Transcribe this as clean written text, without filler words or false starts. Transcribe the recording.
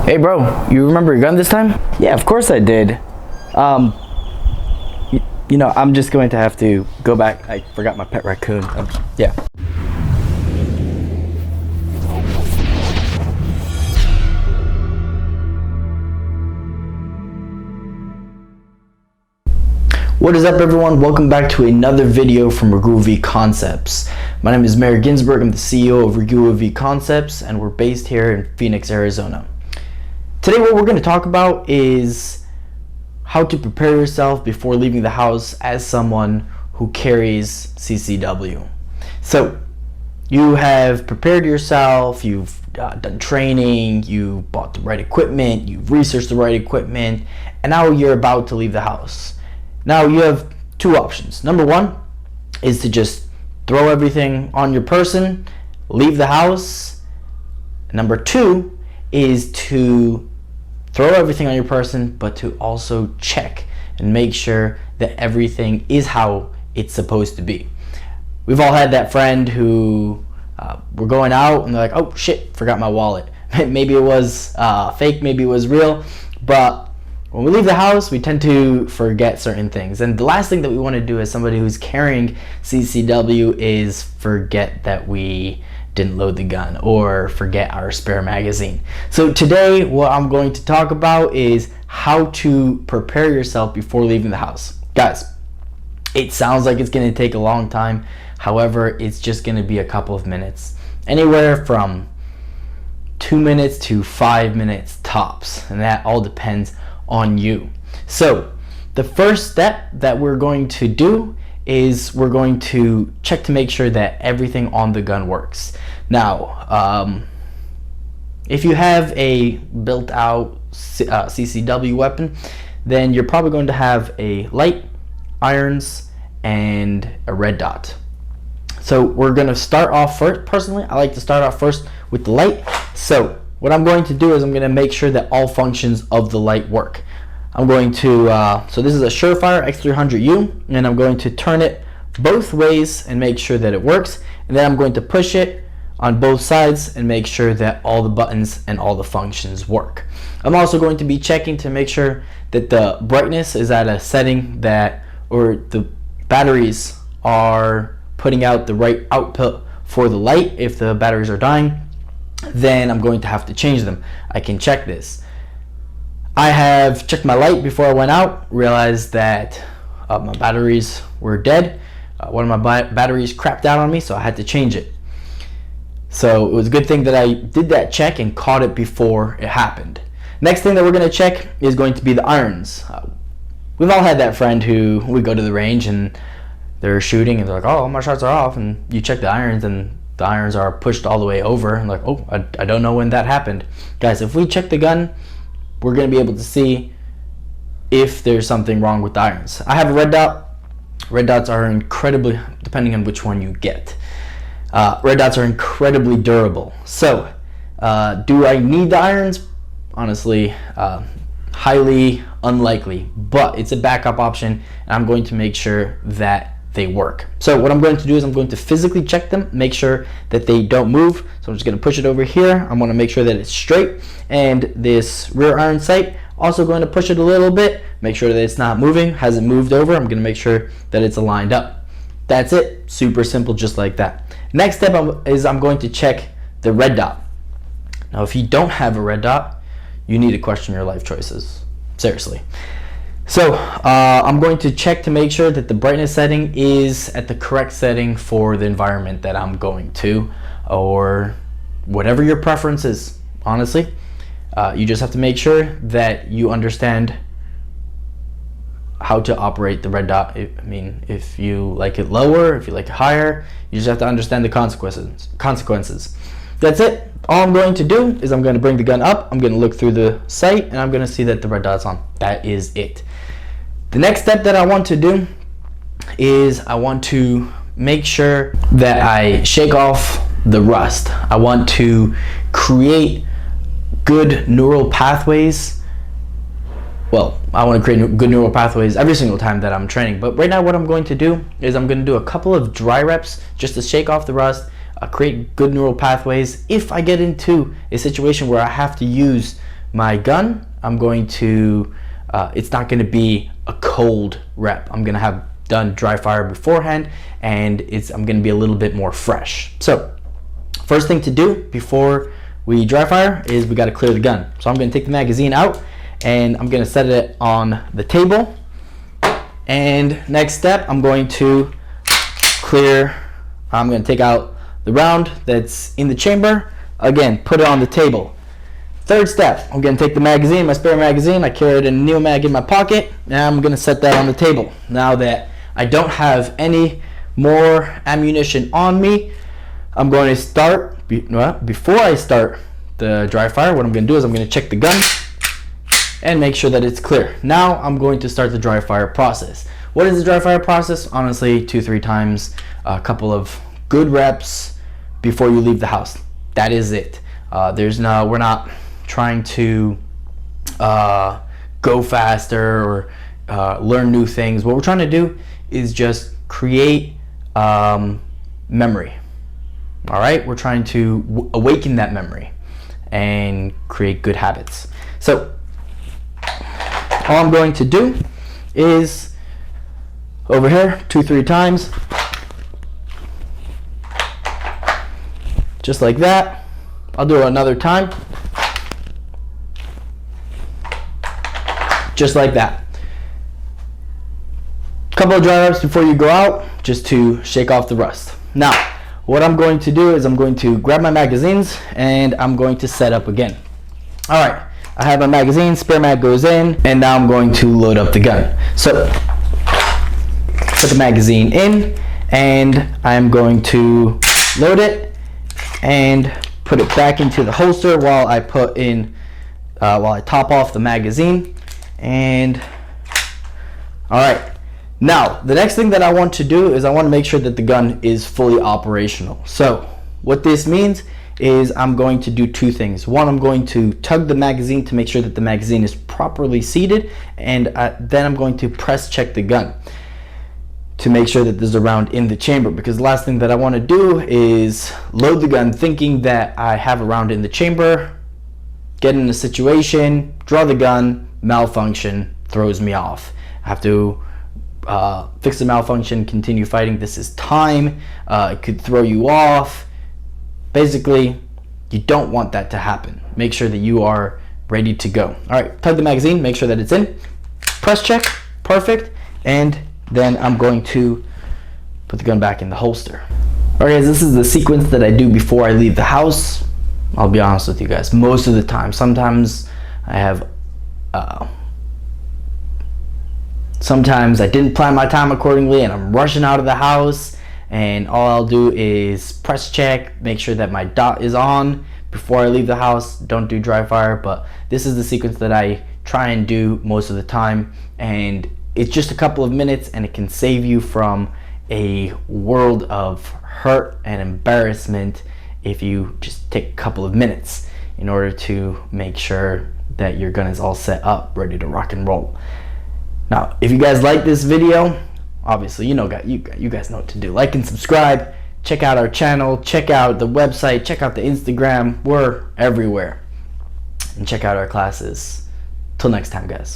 Hey bro, you remember your gun this time? Yeah, of course I did. I'm just going to have to go back. I forgot my pet raccoon. Yeah. What is up everyone? Welcome back to another video from Ragua-V Concepts. My name is Meir Ginsburg. I'm the CEO of Ragua-V Concepts and we're based here in Phoenix, Arizona. Today what we're going to talk about is how to prepare yourself before leaving the house as someone who carries CCW. So you have prepared yourself, you've done training, you bought the right equipment, you've researched the right equipment, and now you're about to leave the house. Now you have two options. Number one is to just throw everything on your person, leave the house. Number two is to throw everything on your person, but to also check and make sure that everything is how it's supposed to be. We've all had that friend who we're going out and they're like, oh shit, forgot my wallet. Maybe it was fake, maybe it was real, but when we leave the house, we tend to forget certain things. And the last thing that we want to do as somebody who's carrying CCW is forget that we didn't load the gun or forget our spare magazine. So today what I'm going to talk about is how to prepare yourself before leaving the house. Guys, it sounds like it's going to take a long time. However, it's just going to be a couple of minutes. Anywhere from 2 minutes to 5 minutes tops. And that all depends on you. So the first step that we're going to do is we're going to check to make sure that everything on the gun works. Now, if you have a built out CCW weapon, then you're probably going to have a light, irons, and a red dot. So we're going to start off first. Personally, I like to start off first with the light. So what I'm going to do is I'm going to make sure that all functions of the light work. I'm going to, so this is a Surefire X300U, and I'm going to turn it both ways and make sure that it works. And then I'm going to push it on both sides and make sure that all the buttons and all the functions work. I'm also going to be checking to make sure that the brightness is at a setting that, or the batteries are putting out the right output for the light. If the batteries are dying, then I'm going to have to change them. I can check this. I have checked my light before I went out, realized that my batteries were dead. One of my batteries crapped out on me, so I had to change it. So it was a good thing that I did that check and caught it before it happened. Next thing that we're going to check is going to be the irons. We've all had that friend who we go to the range and they're shooting and they're like, oh, my shots are off, and you check the irons and the irons are pushed all the way over and like, oh, I don't know when that happened. Guys, if we check the gun, we're going to be able to see if there's something wrong with the irons. I have a red dot. Red dots are incredibly, depending on which one you get, red dots are incredibly durable. So do I need the irons? Honestly, highly unlikely, but it's a backup option and I'm going to make sure that they work. So what I'm going to do is I'm going to physically check them, make sure that they don't move. So I'm just going to push it over here. I'm going to make sure that it's straight, and this rear iron sight, also going to push it a little bit, make sure that it's not moving, hasn't moved over. I'm going to make sure that it's aligned up. That's it. Super simple, just like that. Next step is I'm going to check the red dot. Now if you don't have a red dot, you need to question your life choices. Seriously. So I'm going to check to make sure that the brightness setting is at the correct setting for the environment that I'm going to, or whatever your preference is. Honestly, you just have to make sure that you understand how to operate the red dot. I mean, if you like it lower, if you like it higher, you just have to understand the consequences. That's it. All I'm going to do is I'm going to bring the gun up, I'm going to look through the sight, and I'm going to see that the red dot's on. That is it. The next step that I want to do is I want to make sure that I shake off the rust. I want to create good neural pathways. Well, I want to create good neural pathways every single time that I'm training. But right now what I'm going to do is I'm going to do a couple of dry reps just to shake off the rust, create good neural pathways. If I get into a situation where I have to use my gun, I'm going to, it's not going to be a cold rep. I'm going to have done dry fire beforehand, and I'm going to be a little bit more fresh. So first thing to do before we dry fire is we got to clear the gun. So I'm going to take the magazine out and I'm going to set it on the table. And next step, I'm going to take out the round that's in the chamber. Again, put it on the table. Third step, I'm going to take the magazine, my spare magazine, I carried a Neo Mag in my pocket, and I'm going to set that on the table. Now that I don't have any more ammunition on me, I'm going to start, before I start the dry fire, what I'm going to do is I'm going to check the gun and make sure that it's clear. Now I'm going to start the dry fire process. What is the dry fire process? Honestly, 2-3 times, a couple of good reps before you leave the house. That is it. We're not trying to go faster or learn new things. What we're trying to do is just create memory. All right, we're trying to awaken that memory and create good habits. So all I'm going to do is over here 2-3 times, just like that. I'll do it another time, just like that. Couple of dry reps before you go out, just to shake off the rust. Now what I'm going to do is I'm going to grab my magazines and I'm going to set up again. All right, I have my magazine, spare mag goes in, and now I'm going to load up the gun. So put the magazine in and I'm going to load it and put it back into the holster while I top off the magazine. And all right, now the next thing that I want to do is I want to make sure that the gun is fully operational. So what this means is I'm going to do two things. One, I'm going to tug the magazine to make sure that the magazine is properly seated, and then I'm going to press check the gun to make sure that there's a round in the chamber, because the last thing that I want to do is load the gun thinking that I have a round in the chamber, get in a situation, draw the gun, malfunction, throws me off. I have to fix the malfunction, continue fighting. This is time. It could throw you off. Basically, you don't want that to happen. Make sure that you are ready to go. All right, tug the magazine, make sure that it's in. Press check, perfect. And then I'm going to put the gun back in the holster. All right, guys, this is the sequence that I do before I leave the house. I'll be honest with you guys, most of the time. Sometimes I have, sometimes I didn't plan my time accordingly and I'm rushing out of the house, and all I'll do is press check, make sure that my dot is on before I leave the house. Don't do dry fire, but this is the sequence that I try and do most of the time, and it's just a couple of minutes and it can save you from a world of hurt and embarrassment if you just take a couple of minutes in order to make sure that your gun is all set up, ready to rock and roll. Now, if you guys like this video, obviously you guys know what to do. Like and subscribe, check out our channel, check out the website, check out the Instagram. We're everywhere. And check out our classes. Till next time, guys.